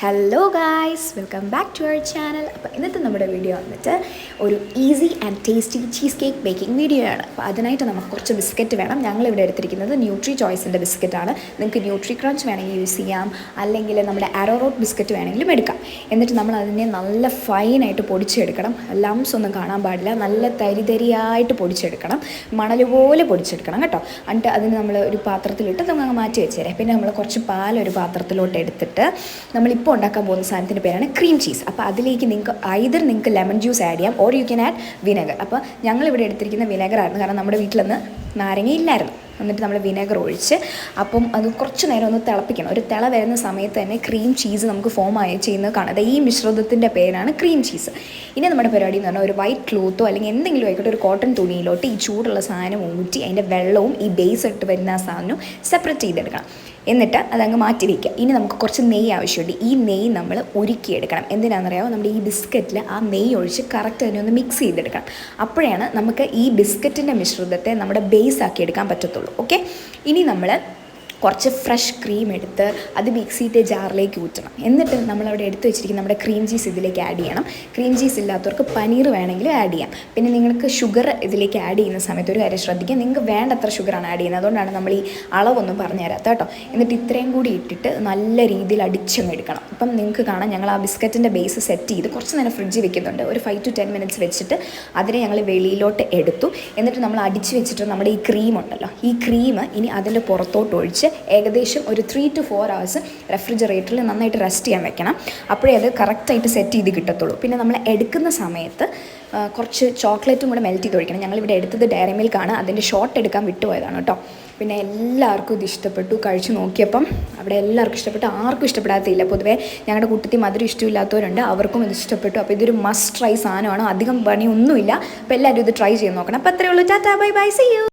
Hello guys, welcome back to our channel. അപ്പോൾ ഇന്നത്തെ നമ്മുടെ വീഡിയോ വന്നിട്ട് ഒരു easy and tasty cheesecake baking video ആണ്. അപ്പോൾ അതിനായിട്ട് നമുക്ക് കുറച്ച് ബിസ്ക്കറ്റ് വേണം. ഞങ്ങളിവിടെ എടുത്തിരിക്കുന്നത് ന്യൂട്രി ചോയ്സിൻ്റെ ബിസ്ക്കറ്റാണ്. നിങ്ങൾക്ക് ന്യൂട്രി ക്രഞ്ച് വേണമെങ്കിൽ യൂസ് ചെയ്യാം, അല്ലെങ്കിൽ നമ്മുടെ അരോറോട്ട് ബിസ്ക്കറ്റ് വേണമെങ്കിലും എടുക്കാം. എന്നിട്ട് നമ്മൾ അതിനെ നല്ല ഫൈനായിട്ട് പൊടിച്ചെടുക്കണം. ലംസ് ഒന്നും കാണാൻ പാടില്ല. നല്ല തരിതരിയായിട്ട് പൊടിച്ചെടുക്കണം, മണൽ പോലെ പൊടിച്ചെടുക്കണം കേട്ടോ. എന്നിട്ട് അതിന് നമ്മൾ ഒരു പാത്രത്തിലിട്ട് നമുക്ക് മാറ്റി വെച്ചേരെ. പിന്നെ നമ്മൾ കുറച്ച് പാലൊരു പാത്രത്തിലോട്ട് എടുത്തിട്ട് നമ്മളിപ്പോൾ ഉണ്ടാക്കാൻ പോകുന്ന സാധനത്തിൻ്റെ പേരാണ് ക്രീം ചീസ്. അപ്പോൾ അതിലേക്ക് നിങ്ങൾക്ക് ലെമൺ ജ്യൂസ് ആഡ് ചെയ്യാം, or you can add vinegar. അപ്പോൾ ഞങ്ങളിവിടെ എടുത്തിരിക്കുന്ന വിനെഗറായിരുന്നു, കാരണം നമ്മുടെ വീട്ടിലൊന്ന് നാരങ്ങ ഇല്ലായിരുന്നു. എന്നിട്ട് നമ്മൾ വിനെഗർ ഒഴിച്ച് അപ്പം അത് കുറച്ച് നേരം ഒന്ന് തിളപ്പിക്കണം. ഒരു തിള വരുന്ന സമയത്ത് തന്നെ ക്രീം ചീസ് നമുക്ക് ഫോം ആയി ചെയ്യുന്നത് കാണാം. ഈ മിശ്രിതത്തിൻ്റെ പേരാണ് ക്രീം ചീസ്. ഇനി നമ്മുടെ പരിപാടി എന്ന് പറഞ്ഞാൽ ഒരു വൈറ്റ് ക്ലോത്തോ അല്ലെങ്കിൽ എന്തെങ്കിലും ആയിക്കോട്ടെ, ഒരു കോട്ടൺ തുണിയിലോട്ട് ഈ ചൂടുള്ള സാധനം ഊറ്റി അതിൻ്റെ വെള്ളവും ഈ ബേസ് ഇട്ട് വരുന്ന ആ സാധനവും സെപ്പറേറ്റ് ചെയ്തെടുക്കണം. എന്നിട്ട് അതങ്ങ് മാറ്റി വയ്ക്കുക. ഇനി നമുക്ക് കുറച്ച് നെയ്യ് ആവശ്യമുണ്ട്. ഈ നെയ്യ് നമ്മൾ ഉരുക്കിയെടുക്കണം. എന്തിനാണെന്നറിയാമോ? നമ്മുടെ ഈ ബിസ്ക്കറ്റിൽ ആ നെയ്യ് ഒഴിച്ച് കറക്റ്റ് തന്നെ ഒന്ന് മിക്സ് ചെയ്തെടുക്കണം. അപ്പോഴാണ് നമുക്ക് ഈ ബിസ്ക്കറ്റിൻ്റെ മിശ്രിതത്തെ നമ്മുടെ ബേസ് ആക്കി എടുക്കാൻ പറ്റത്തുള്ളൂ. ഓക്കെ, ഇനി നമ്മൾ കുറച്ച് ഫ്രഷ് ക്രീം എടുത്ത് അത് മിക്സിയുടെ ജാറിലേക്ക് ഊറ്റണം. എന്നിട്ട് നമ്മളവിടെ എടുത്ത് വെച്ചിരിക്കുന്ന നമ്മുടെ ക്രീം ചീസ് ഇതിലേക്ക് ആഡ് ചെയ്യണം. ക്രീം ചീസ് ഇല്ലാത്തവർക്ക് പനീർ വേണമെങ്കിലും ആഡ് ചെയ്യാം. പിന്നെ നിങ്ങൾക്ക് ഷുഗർ ഇതിലേക്ക് ആഡ് ചെയ്യുന്ന സമയത്ത് ഒരു കാര്യം ശ്രദ്ധിക്കുക, നിങ്ങൾക്ക് വേണ്ടത്ര ഷുഗറാണ് ആഡ് ചെയ്യുന്നത്. അതുകൊണ്ടാണ് നമ്മൾ ഈ അളവൊന്നും പറഞ്ഞു തരാത്ത കേട്ടോ. എന്നിട്ട് ഇത്രയും കൂടി ഇട്ടിട്ട് നല്ല രീതിയിൽ അടിച്ചങ്ങ് എടുക്കണം. അപ്പം നിങ്ങൾക്ക് കാണാം, ഞങ്ങൾ ആ ബിസ്ക്കറ്റിൻ്റെ ബേസ് സെറ്റ് ചെയ്ത് കുറച്ച് നേരം ഫ്രിഡ്ജിൽ വെക്കുന്നുണ്ട്. ഒരു 5 to 10 minutes വെച്ചിട്ട് അതിനെ ഞങ്ങൾ വെളിയിലോട്ട് എടുത്തു. എന്നിട്ട് നമ്മൾ അടിച്ച് വെച്ചിട്ട് നമ്മുടെ ഈ ക്രീം ഉണ്ടല്ലോ, ഈ ക്രീം ഇനി അതിൻ്റെ പുറത്തോട്ട് ഒഴിച്ച് ഏകദേശം ഒരു 3 to 4 hours റെഫ്രിജറേറ്ററിൽ നന്നായിട്ട് റെസ്റ്റ് ചെയ്യാൻ വെക്കണം. അപ്പോഴേ അത് കറക്റ്റായിട്ട് സെറ്റ് ചെയ്ത് കിട്ടത്തുള്ളൂ. പിന്നെ നമ്മൾ എടുക്കുന്ന സമയത്ത് കുറച്ച് ചോക്ലേറ്റും കൂടെ മെൽറ്റ് ചെയ്ത് ഒഴിക്കണം. ഞങ്ങളിവിടെ എടുത്തത് ഡയറി മിൽക്കാണ്, അതിൻ്റെ ഷോട്ട് എടുക്കാൻ വിട്ടുപോയതാണ് കേട്ടോ. പിന്നെ എല്ലാവർക്കും ഇത് ഇഷ്ടപ്പെട്ടു. കഴിച്ച് നോക്കിയപ്പം അവിടെ എല്ലാവർക്കും ഇഷ്ടപ്പെട്ടു, ആർക്കും ഇഷ്ടപ്പെടാത്തില്ല. പൊതുവേ ഞങ്ങളുടെ കൂട്ടത്തിൽ മധുരം ഇഷ്ടമില്ലാത്തവരുണ്ട്, അവർക്കും ഇത് ഇഷ്ടപ്പെട്ടു. അപ്പോൾ ഇതൊരു മസ്റ്റ് ട്രൈ സാധനമാണ്, അധികം പണിയൊന്നുമില്ല. അപ്പോൾ എല്ലാവരും ഇത് ട്രൈ ചെയ്ത് നോക്കണം. അപ്പോൾ അത്രയേ ഉള്ളൂ. ടാറ്റാ, ബൈ ബൈ, സീ യു.